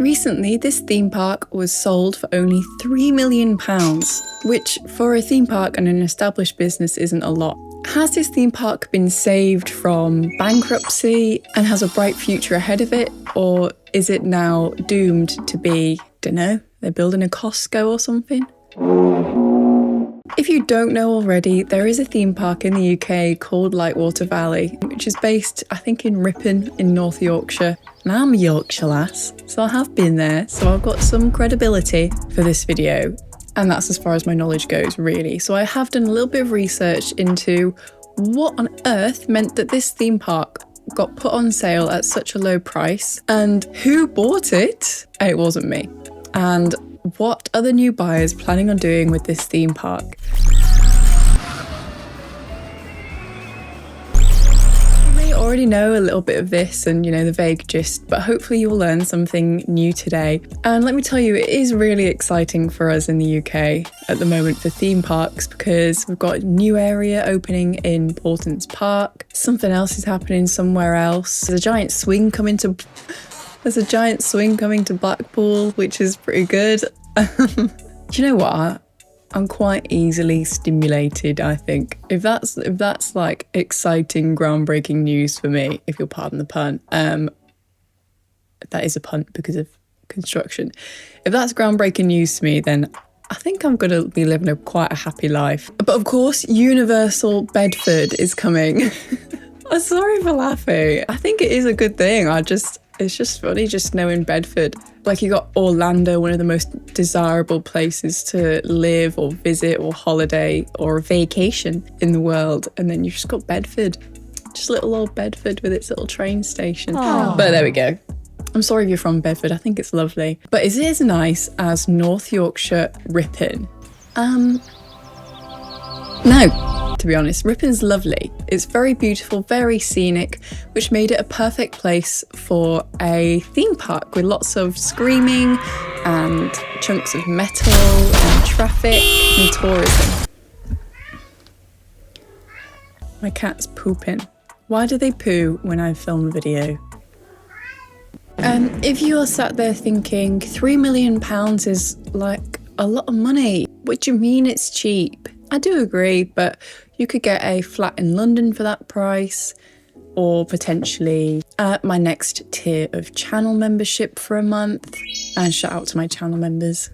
Recently, this theme park was sold for only £3 million, which for a theme park and an established business isn't a lot. Has this theme park been saved from bankruptcy and has a bright future ahead of it? Or is it now doomed to be, dunno, they're building a Costco or something? If you don't know already, there is a theme park in the UK called Lightwater Valley, which is based, I think, in Ripon in North Yorkshire. And I'm a Yorkshire lass, so I have been there, so I've got some credibility for this video. And that's as far as my knowledge goes, really. So I have done a little bit of research into what on earth meant that this theme park got put on sale at such a low price, and who bought it? It wasn't me. And what are the new buyers planning on doing with this theme park? You may already know a little bit of this and, the vague gist, but hopefully you'll learn something new today. And let me tell you, it is really exciting for us in the UK at the moment for theme parks, because we've got a new area opening in Portons Park. Something else is happening somewhere else. There's a giant swing coming to Blackpool, which is pretty good. Do you know what? I'm quite easily stimulated, I think. If that's like exciting, groundbreaking news for me, if you'll pardon the pun. That is a pun because of construction. If that's groundbreaking news to me, then I think I'm going to be living quite a happy life. But of course, Universal Bedford is coming. I'm sorry for laughing. I think it is a good thing. It's just funny just knowing Bedford. Like, you got Orlando, one of the most desirable places to live or visit or holiday or vacation in the world. And then you've just got Bedford. Just little old Bedford with its little train station. Aww. But there we go. I'm sorry if you're from Bedford. I think it's lovely. But is it as nice as North Yorkshire Ripon? No. To be honest, Ripon's lovely. It's very beautiful, very scenic, which made it a perfect place for a theme park with lots of screaming and chunks of metal and traffic and tourism. My cat's pooping. Why do they poo when I film a video? If you're sat there thinking £3 million is like a lot of money, what do you mean it's cheap? I do agree, but you could get a flat in London for that price, or potentially my next tier of channel membership for a month. And shout out to my channel members.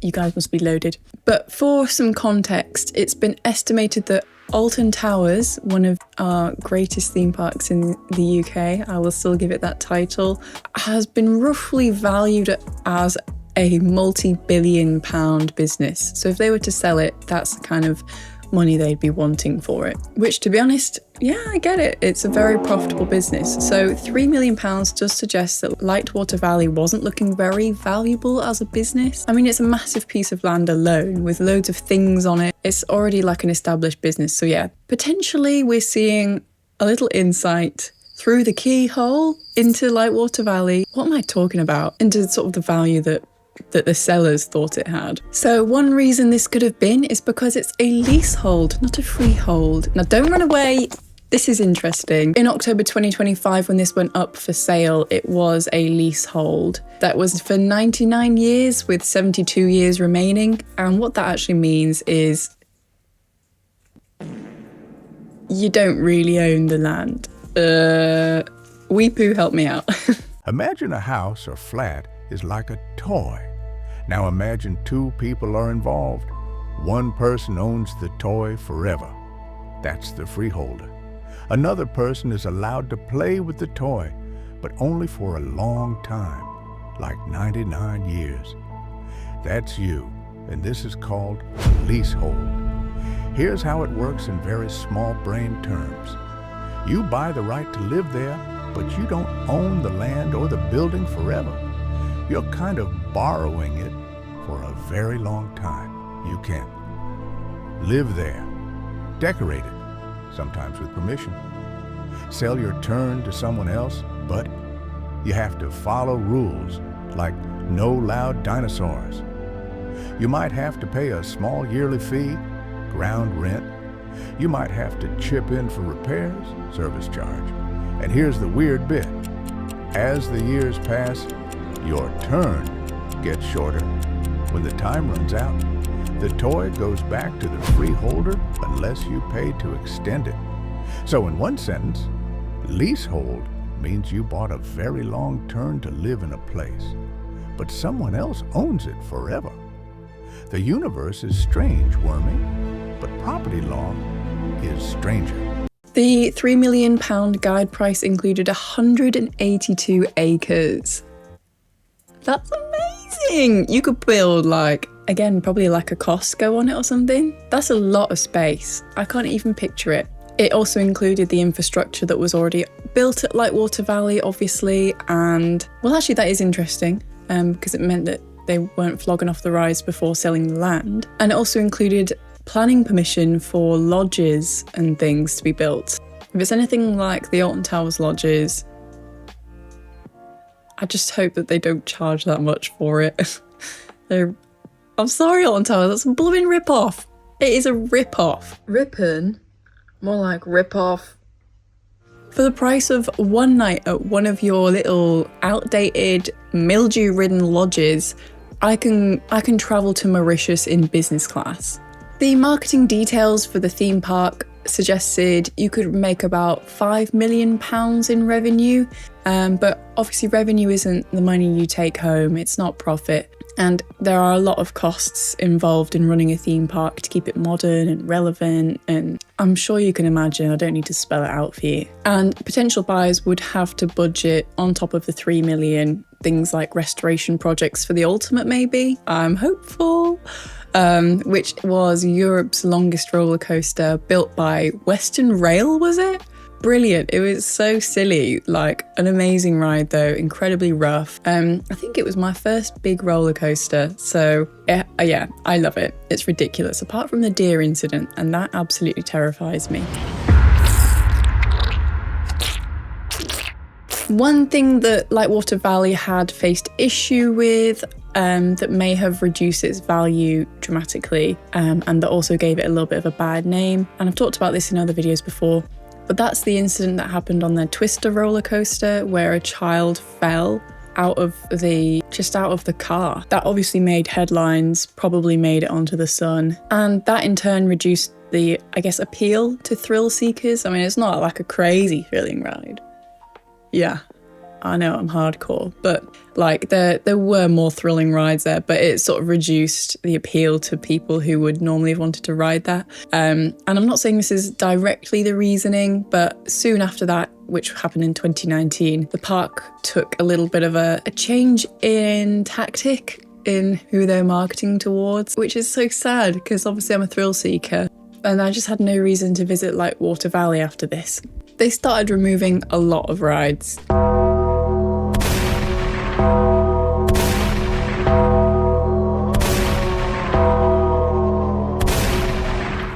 You guys must be loaded. But for some context, it's been estimated that Alton Towers, one of our greatest theme parks in the UK, I will still give it that title, has been roughly valued as a multi-billion pound business. So if they were to sell it, that's the kind of money they'd be wanting for it. Which, to be honest, yeah, I get it. It's a very profitable business. So £3 million does suggest that Lightwater Valley wasn't looking very valuable as a business. I mean, it's a massive piece of land alone with loads of things on it. It's already like an established business. So yeah, potentially we're seeing a little insight through the keyhole into Lightwater Valley. What am I talking about? Into sort of the value that the sellers thought it had. So one reason this could have been is because it's a leasehold, not a freehold. Now don't run away, this is interesting. In October 2025, when this went up for sale, it was a leasehold that was for 99 years with 72 years remaining. And what that actually means is you don't really own the land. Luweepoo, help me out. Imagine a house or flat is like a toy. Now imagine two people are involved. One person owns the toy forever. That's the freeholder. Another person is allowed to play with the toy, but only for a long time, like 99 years. That's you, and this is called a leasehold. Here's how it works in very small-brain terms. You buy the right to live there, but you don't own the land or the building forever. You're kind of borrowing it for a very long time. You can live there, decorate it, sometimes with permission. Sell your turn to someone else, but you have to follow rules like no loud dinosaurs. You might have to pay a small yearly fee, ground rent. You might have to chip in for repairs, service charge. And here's the weird bit. As the years pass, Your turn gets shorter. When the time runs out, the toy goes back to the freeholder unless you pay to extend it. So in one sentence, leasehold means you bought a very long turn to live in a place, but someone else owns it forever. The universe is strange, Wormy, but property law is stranger. The £3 million guide price included 182 acres. That's amazing! You could build probably like a Costco on it or something. That's a lot of space. I can't even picture it. It also included the infrastructure that was already built at Lightwater Valley, obviously, and, well, actually that is interesting, because it meant that they weren't flogging off the rides before selling the land. And it also included planning permission for lodges and things to be built. If it's anything like the Alton Towers lodges, I just hope that they don't charge that much for it. I'm sorry, Alton Towers, that's a blooming rip-off. It is a rip-off. Ripon? More like rip-off. For the price of one night at one of your little outdated, mildew-ridden lodges, I can travel to Mauritius in business class. The marketing details for the theme park suggested you could make about £5 million in revenue, but obviously revenue isn't the money you take home, it's not profit. And there are a lot of costs involved in running a theme park to keep it modern and relevant, and I'm sure you can imagine, I don't need to spell it out for you. And potential buyers would have to budget on top of the 3 million, things like restoration projects for the ultimate maybe, I'm hopeful, which was Europe's longest roller coaster built by Western Rail, was it? Brilliant. It was so silly, like an amazing ride though, incredibly rough. I think it was my first big roller coaster, so yeah, I love it. It's ridiculous, apart from the deer incident, and that absolutely terrifies me. One thing that Lightwater Valley had faced issue with that may have reduced its value dramatically, and that also gave it a little bit of a bad name, and I've talked about this in other videos before, but that's the incident that happened on the Twister roller coaster where a child fell out of the car. That obviously made headlines, probably made it onto The Sun, and that in turn reduced the, I guess, appeal to thrill seekers. I mean, it's not like a crazy thrilling ride. Yeah, I know I'm hardcore, but like there were more thrilling rides there, but it sort of reduced the appeal to people who would normally have wanted to ride that. And I'm not saying this is directly the reasoning, but soon after that, which happened in 2019, the park took a little bit of a change in tactic in who they're marketing towards, which is so sad because obviously I'm a thrill seeker and I just had no reason to visit Lightwater Valley after this. They started removing a lot of rides.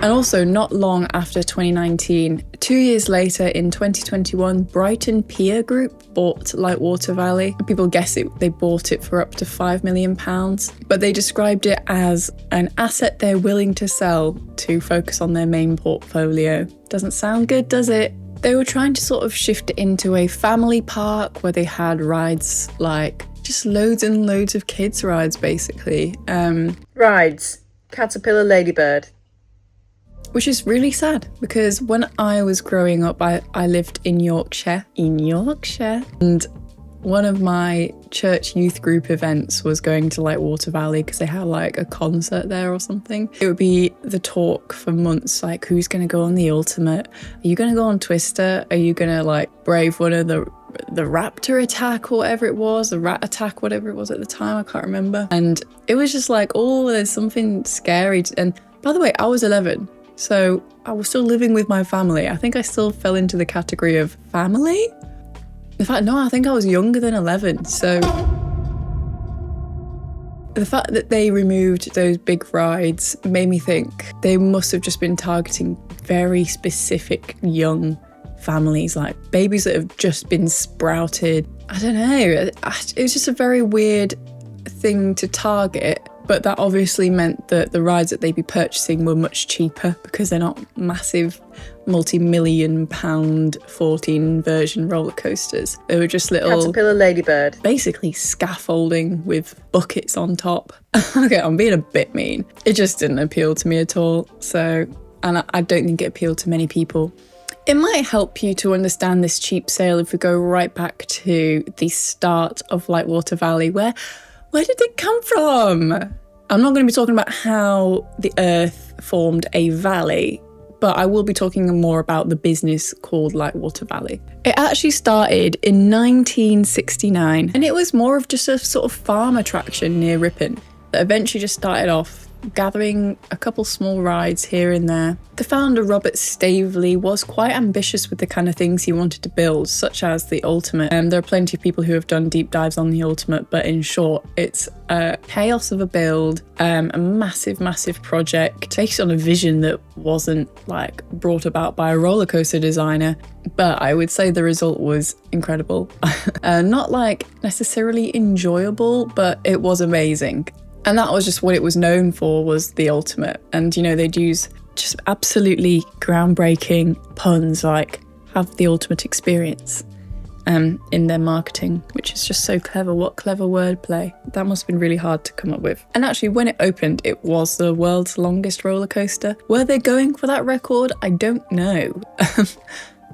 And also, not long after 2019, 2 years later in 2021, Brighton Pier Group bought Lightwater Valley. People guess they bought it for up to £5 million, but they described it as an asset they're willing to sell to focus on their main portfolio. Doesn't sound good, does it? They were trying to sort of shift it into a family park where they had rides like just loads and loads of kids' rides, basically. Rides. Caterpillar Ladybird. Which is really sad because when I was growing up, I lived in Yorkshire. And one of my church youth group events was going to Lightwater Valley because they had like a concert there or something. It would be the talk for months, like who's going to go on the ultimate? Are you going to go on Twister? Are you going to like brave one of the raptor attack or whatever it was, the rat attack, whatever it was at the time, I can't remember. And it was just like, oh, there's something scary. And by the way, I was 11. So I was still living with my family. I think I still fell into the category of family. In fact, no, I think I was younger than 11. So the fact that they removed those big rides made me think they must have just been targeting very specific young families, like babies that have just been sprouted. I don't know. It was just a very weird thing to target. But that obviously meant that the rides that they'd be purchasing were much cheaper because they're not massive multi-million pound 14 version roller coasters. They were just little Caterpillar Ladybird. Basically scaffolding with buckets on top. Okay, I'm being a bit mean. It just didn't appeal to me at all. And I don't think it appealed to many people. It might help you to understand this cheap sale if we go right back to the start of Lightwater Valley. Where did it come from? I'm not going to be talking about how the earth formed a valley, but I will be talking more about the business called Lightwater Valley. It actually started in 1969, and it was more of just a sort of farm attraction near Ripon that eventually just started off gathering a couple small rides here and there. The founder, Robert Staveley, was quite ambitious with the kind of things he wanted to build, such as the Ultimate. There are plenty of people who have done deep dives on the Ultimate, but in short, it's a chaos of a build, a massive, massive project based on a vision that wasn't like brought about by a roller coaster designer. But I would say the result was incredible. Not like necessarily enjoyable, but it was amazing. And that was just what it was known for, was the Ultimate. And, you know, they'd use just absolutely groundbreaking puns like have the ultimate experience in their marketing, which is just so clever. What clever wordplay. That must have been really hard to come up with. And actually, when it opened, it was the world's longest roller coaster. Were they going for that record? I don't know.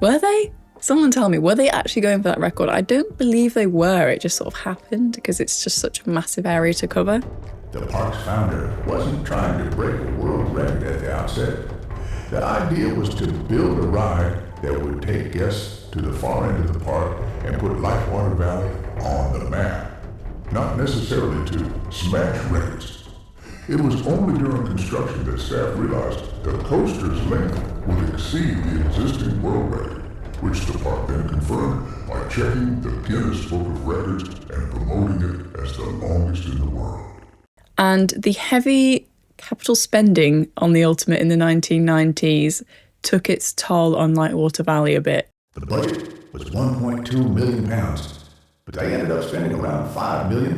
Were they? Someone tell me, were they actually going for that record? I don't believe they were. It just sort of happened because it's just such a massive area to cover. The park's founder wasn't trying to break a world record at the outset. The idea was to build a ride that would take guests to the far end of the park and put Lightwater Valley on the map, not necessarily to smash records. It was only during construction that staff realized the coaster's length would exceed the existing world record, which the park then confirmed by checking the Guinness Book of Records and promoting it as the longest in the world. And the heavy capital spending on the Ultimate in the 1990s took its toll on Lightwater Valley a bit. The budget was £1.2 million, but they ended up spending around £5 million.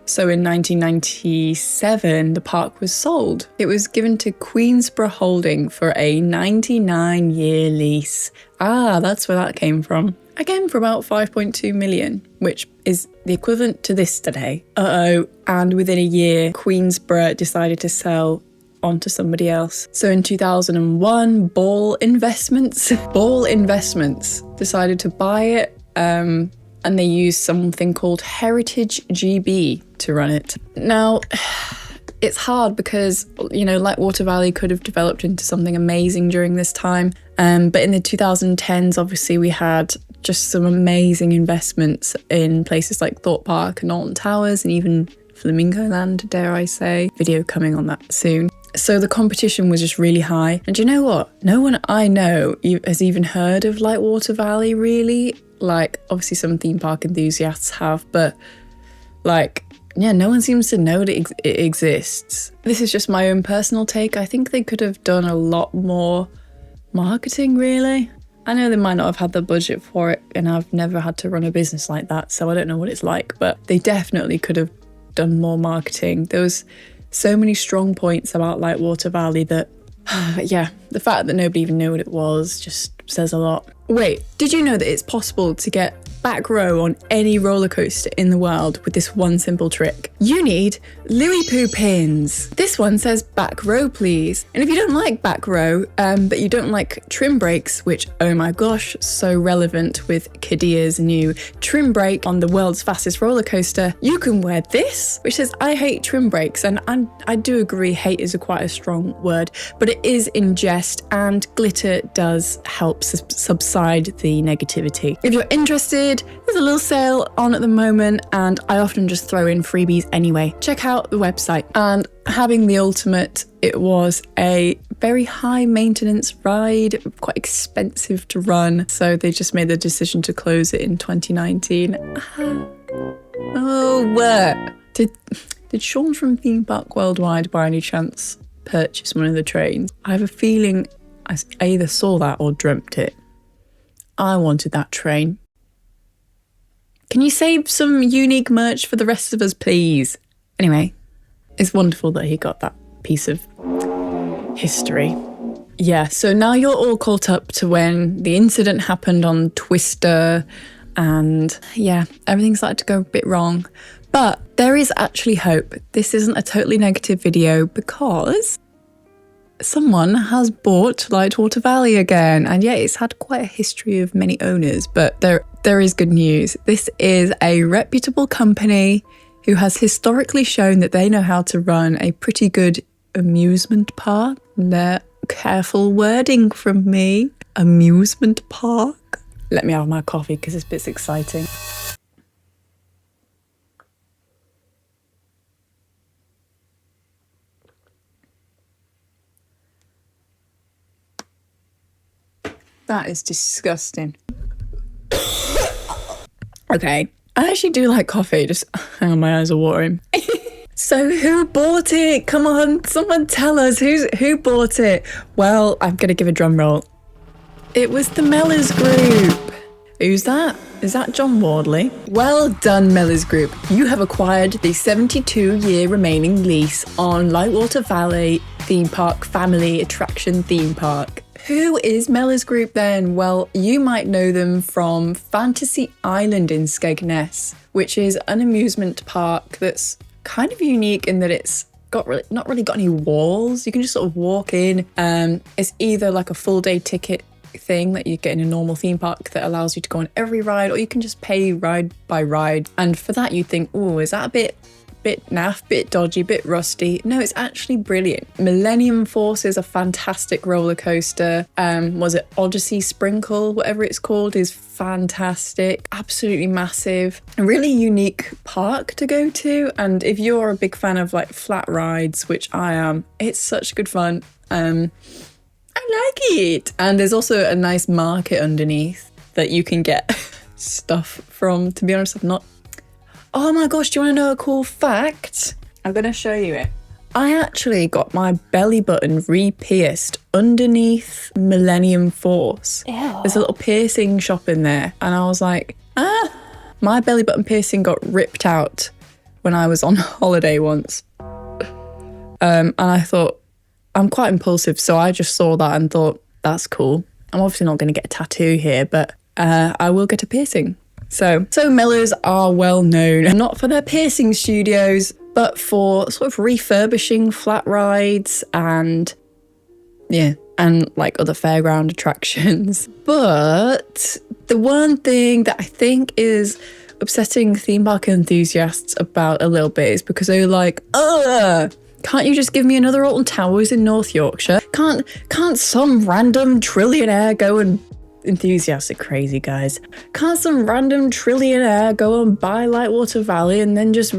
So in 1997, the park was sold. It was given to Queensborough Holding for a 99-year lease. That's where that came from. Again, for about 5.2 million, which is the equivalent to this today. And within a year, Queensborough decided to sell onto somebody else. So in 2001, Ball Investments decided to buy it, and they used something called Heritage GB to run it. Now, it's hard because, you know, Lightwater Valley could have developed into something amazing during this time. But in the 2010s, obviously, we had just some amazing investments in places like Thorpe Park and Alton Towers and even Flamingo Land, dare I say. Video coming on that soon. So the competition was just really high. And do you know what? No one I know has even heard of Lightwater Valley, really. Like, obviously some theme park enthusiasts have, but like, yeah, no one seems to know that it exists. This is just my own personal take. I think they could have done a lot more marketing, really. I know they might not have had the budget for it, and I've never had to run a business like that, so I don't know what it's like, but they definitely could have done more marketing. There was so many strong points about Lightwater Valley that, yeah, the fact that nobody even knew what it was just says a lot. Wait, did you know that it's possible to get back row on any roller coaster in the world with this one simple trick? You need Luweepoo pins. This one says back row, please. And if you don't like back row, but you don't like trim brakes, which, oh my gosh, so relevant with Kadia's new trim brake on the world's fastest roller coaster, you can wear this, which says I hate trim brakes. And I do agree, hate is quite a strong word, but it is in jest, and glitter does help subside the negativity. If you're interested, there's a little sale on at the moment, and I often just throw in freebies anyway. Check out the website. And having the Ultimate, it was a very high maintenance ride, quite expensive to run, so they just made the decision to close it in 2019. Did Sean from Theme Park Worldwide by any chance purchase one of the trains? I have a feeling I either saw that or dreamt it. I wanted that train. Can you save some unique merch for the rest of us, please? Anyway, it's wonderful that he got that piece of history. Yeah, so now you're all caught up to when the incident happened on Twister, and yeah, everything started to go a bit wrong. But there is actually hope. This isn't a totally negative video because someone has bought Lightwater Valley again. And yeah, it's had quite a history of many owners, but there is good news. This is a reputable company who has historically shown that they know how to run a pretty good amusement park. Careful wording from me. Amusement park. Let me have my coffee because this bit's exciting. That is disgusting. Okay, I actually do like coffee. Just hang on, my eyes are watering. So who bought it? Come on, someone tell us who bought it. Well, I'm gonna give a drum roll. It was the Mellors Group. Who's that? Is that John Wardley? Well done, Mellors Group. You have acquired the 72-year remaining lease on Lightwater Valley theme park, family attraction theme park. Who is Mellors Group then? Well, you might know them from Fantasy Island in Skegness, which is an amusement park that's kind of unique in that it's not really got any walls. You can just sort of walk in. It's either like a full day ticket thing that you get in a normal theme park that allows you to go on every ride, or you can just pay ride by ride. And for that you'd think, oh, is that a bit naff, bit dodgy, bit rusty? No, it's actually brilliant. Millennium Force is a fantastic roller coaster. Was it Odyssey Sprinkle, whatever it's called, is fantastic. Absolutely massive. A really unique park to go to. And if you're a big fan of like flat rides, which I am, it's such good fun. I like it. And there's also a nice market underneath that you can get stuff from. To be honest, I've not... Oh my gosh, do you want to know a cool fact? I'm going to show you it. I actually got my belly button re-pierced underneath Millennium Force. Ew. There's a little piercing shop in there. And I was like, my belly button piercing got ripped out when I was on holiday once. And I thought, I'm quite impulsive, so I just saw that and thought, that's cool. I'm obviously not going to get a tattoo here, but I will get a piercing. So Mellors are well known, not for their piercing studios, but for sort of refurbishing flat rides and like other fairground attractions. But the one thing that I think is upsetting theme park enthusiasts about a little bit is because they're like, can't you just give me another Alton Towers in North Yorkshire? Can't some random trillionaire go and... Enthusiastic crazy guys. Can't some random trillionaire go and buy Lightwater Valley and then just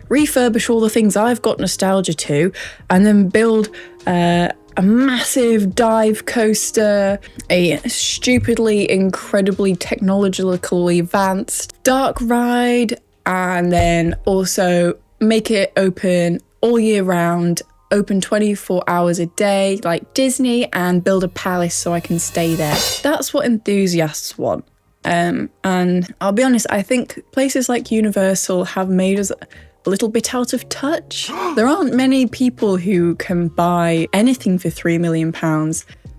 refurbish all the things I've got nostalgia to and then build a massive dive coaster, a stupidly, incredibly technologically advanced dark ride, and then also make it open all year round, open 24 hours a day like Disney, and build a palace so I can stay there. That's what enthusiasts want. And I'll be honest, I think places like Universal have made us a little bit out of touch. There aren't many people who can buy anything for £3 million,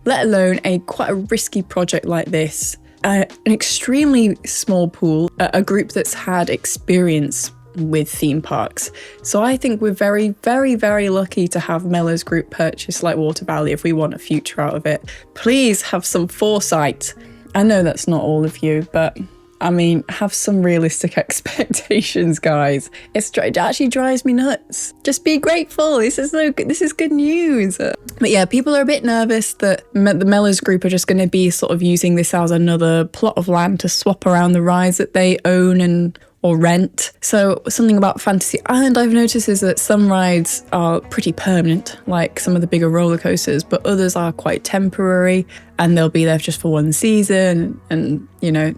let alone quite a risky project like this. An extremely small pool, a group that's had experience with theme parks. So I think we're very, very, very lucky to have Mellors Group purchase Lightwater Valley if we want a future out of it. Please have some foresight. I know that's not all of you, but I mean, have some realistic expectations, guys. It actually drives me nuts. Just be grateful. This is good news. But yeah, people are a bit nervous that the Mellors Group are just going to be sort of using this as another plot of land to swap around the rides that they own or rent. So something about Fantasy Island I've noticed is that some rides are pretty permanent, like some of the bigger roller coasters, but others are quite temporary and they'll be there just for one season and,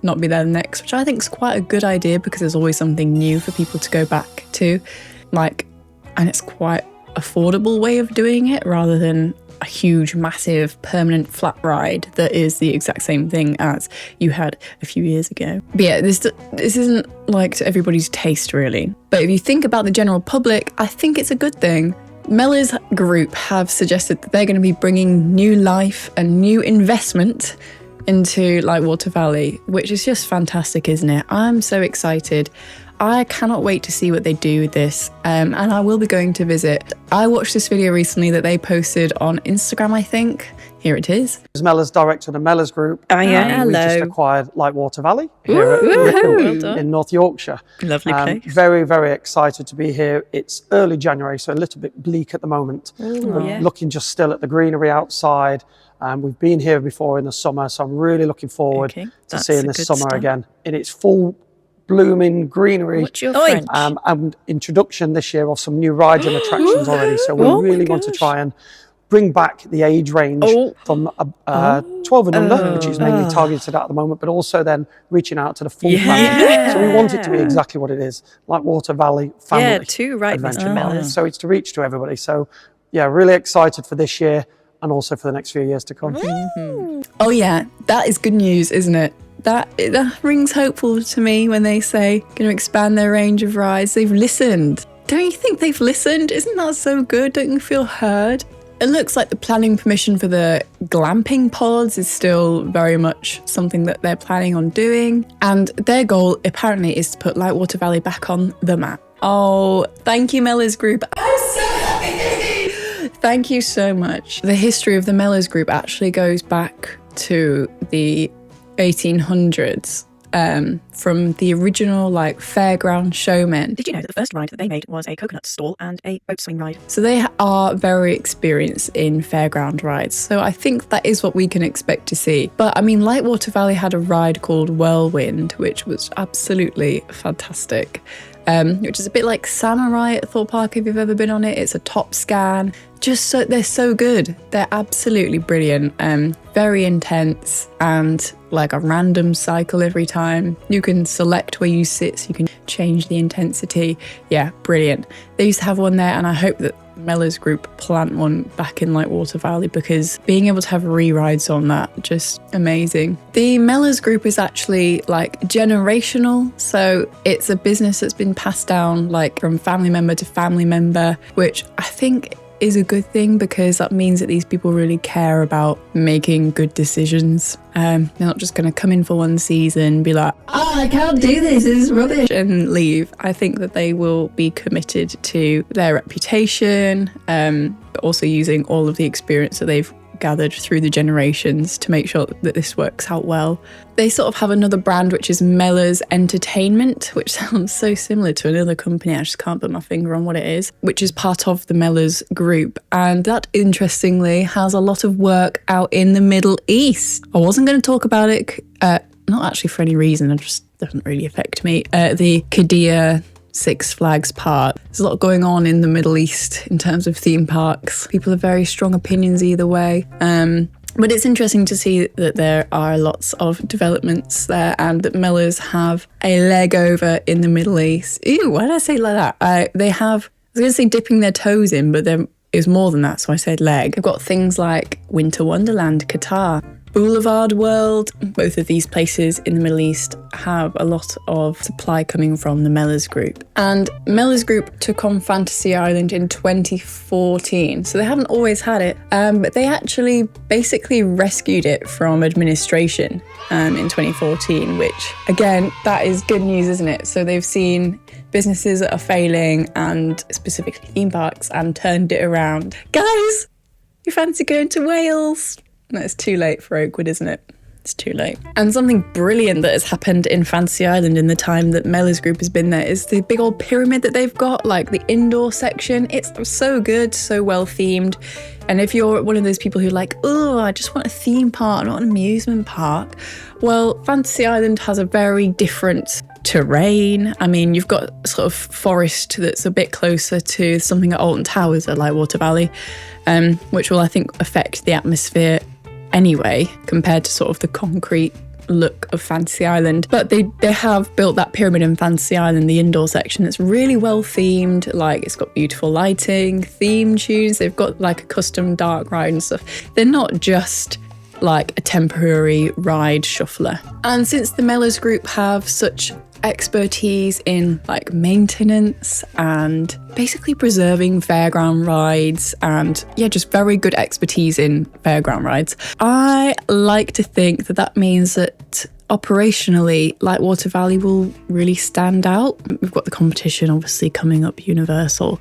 not be there the next, which I think is quite a good idea because there's always something new for people to go back to. And it's quite affordable way of doing it rather than a huge, massive, permanent flat ride that is the exact same thing as you had a few years ago. But yeah, this isn't like to everybody's taste, really. But if you think about the general public, I think it's a good thing. Mellors Group have suggested that they're going to be bringing new life and new investment into Lightwater Valley, which is just fantastic, isn't it? I'm so excited. I cannot wait to see what they do with this, and I will be going to visit. I watched this video recently that they posted on Instagram, I think. Here it is. As Mellors director of the Mellors Group. Oh yeah, hello. We just acquired Lightwater Valley here at Ripon in North Yorkshire. Lovely place. Very, very excited to be here. It's early January, so a little bit bleak at the moment. Looking just still at the greenery outside. We've been here before in the summer, so I'm really looking forward to seeing this summer again in its full blooming greenery. What's your French? And introduction this year of some new rides and attractions already. So we really want to try and bring back the age range from 12 and under, which is mainly targeted at the moment, but also then reaching out to the full family. So we want it to be exactly what it is, Lightwater Valley family adventure park. So it's to reach to everybody. So yeah, really excited for this year and also for the next few years to come. Oh yeah, that is good news, isn't it? That rings hopeful to me when they say going to expand their range of rides. They've listened. Don't you think they've listened? Isn't that so good? Don't you feel heard? It looks like the planning permission for the glamping pods is still very much something that they're planning on doing. And their goal apparently is to put Lightwater Valley back on the map. Oh, thank you, Mellors Group. I'm so happy. Thank you so much. The history of the Mellors Group actually goes back to the 1800s. From the original fairground showmen. Did you know that the first ride that they made was a coconut stall and a boat swing ride? So they are very experienced in fairground rides. So I think that is what we can expect to see. But I mean, Lightwater Valley had a ride called Whirlwind, which was absolutely fantastic. Which is a bit like Samurai at Thorpe Park if you've ever been on it. It's a top scan. They're so good. They're absolutely brilliant. Very intense and like a random cycle every time. You can select where you sit so you can change the intensity. Yeah, brilliant. They used to have one there and I hope that Mellors Group plant one back in Lightwater Valley because being able to have re-rides on that, just amazing. The Mellors Group is actually generational, so it's a business that's been passed down from family member to family member, which I think is a good thing because that means that these people really care about making good decisions. They're not just going to come in for one season, be like, I can't do this is rubbish, and leave. I think that they will be committed to their reputation, but also using all of the experience that they've gathered through the generations to make sure that this works out well. They sort of have another brand which is Mellors Entertainment, which sounds so similar to another company. I just can't put my finger on what it is, which is part of the Mellors Group. And that, interestingly, has a lot of work out in the Middle East. I wasn't going to talk about it, not actually for any reason, it just doesn't really affect me. The Qiddiya Six Flags part. There's a lot going on in the Middle East in terms of theme parks. People have very strong opinions either way. But it's interesting to see that there are lots of developments there and that Mellors have a leg over in the Middle East. Ew, why did I say it like that? They have, I was going to say dipping their toes in, but there is more than that, so I said leg. They've got things like Winter Wonderland, Qatar, Boulevard World. Both of these places in the Middle East have a lot of supply coming from the Mellors Group. And Mellors Group took on Fantasy Island in 2014. So they haven't always had it, but they actually basically rescued it from administration in 2014, which again, that is good news, isn't it? So they've seen businesses that are failing and specifically theme parks and turned it around. Guys, you fancy going to Wales? No, it's too late for Oakwood, isn't it? It's too late. And something brilliant that has happened in Fantasy Island in the time that Mellors Group has been there is the big old pyramid that they've got, the indoor section. It's so good, so well themed. And if you're one of those people who I just want a theme park, not an amusement park, well, Fantasy Island has a very different terrain. I mean, you've got sort of forest that's a bit closer to something at Alton Towers at Lightwater Valley, which will, I think, affect the atmosphere anyway, compared to sort of the concrete look of Fantasy Island. But they have built that pyramid in Fantasy Island, the indoor section. It's really well themed. Like, it's got beautiful lighting, theme tunes. They've got like a custom dark ride and stuff. They're not just like a temporary ride shuffler. And since the Mellors Group have such expertise in like maintenance and basically preserving fairground rides, and just very good expertise in fairground rides, I like to think that means that operationally Lightwater Valley will really stand out. We've got the competition obviously coming up, Universal,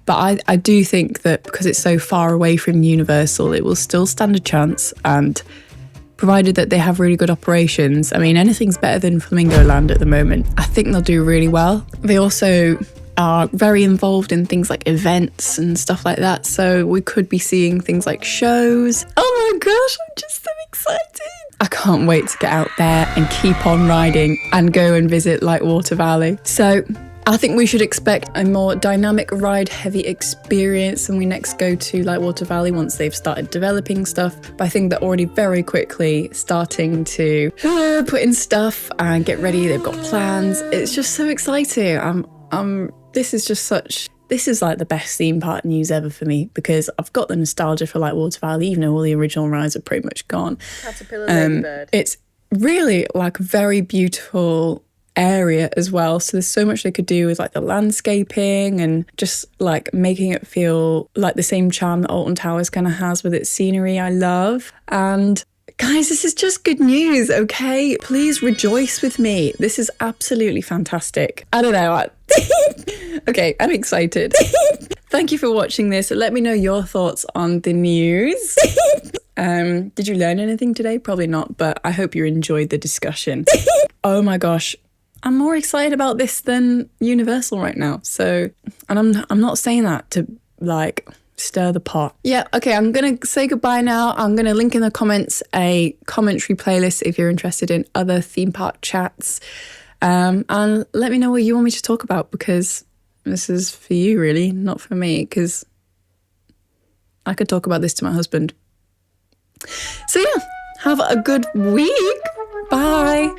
but I do think that because it's so far away from Universal, it will still stand a chance, and provided that they have really good operations. I mean, anything's better than Flamingo Land at the moment. I think they'll do really well. They also are very involved in things like events and stuff like that. So we could be seeing things like shows. Oh my gosh, I'm just so excited. I can't wait to get out there and keep on riding and go and visit Lightwater Valley. So I think we should expect a more dynamic ride-heavy experience when we next go to Lightwater Valley once they've started developing stuff. But I think they're already very quickly starting to put in stuff and get ready. They've got plans. It's just so exciting. This is like the best theme park news ever for me, because I've got the nostalgia for Lightwater Valley, even though all the original rides are pretty much gone. Caterpillar Ladybird. It's really like a very beautiful area as well, so there's so much they could do with like the landscaping and just like making it feel like the same charm that Alton Towers kind of has with its scenery. I love. And guys, this is just good news, okay? Please rejoice with me. This is absolutely fantastic. I don't know. Okay, I'm excited. Thank you for watching this. Let me know your thoughts on the news. Did you learn anything today? Probably not, but I hope you enjoyed the discussion. Oh my gosh, I'm more excited about this than Universal right now. So, and I'm not saying that to like stir the pot. Yeah, okay, I'm gonna say goodbye now. I'm gonna link in the comments a commentary playlist if you're interested in other theme park chats. And let me know what you want me to talk about, because this is for you really, not for me, because I could talk about this to my husband. So yeah, have a good week. Bye.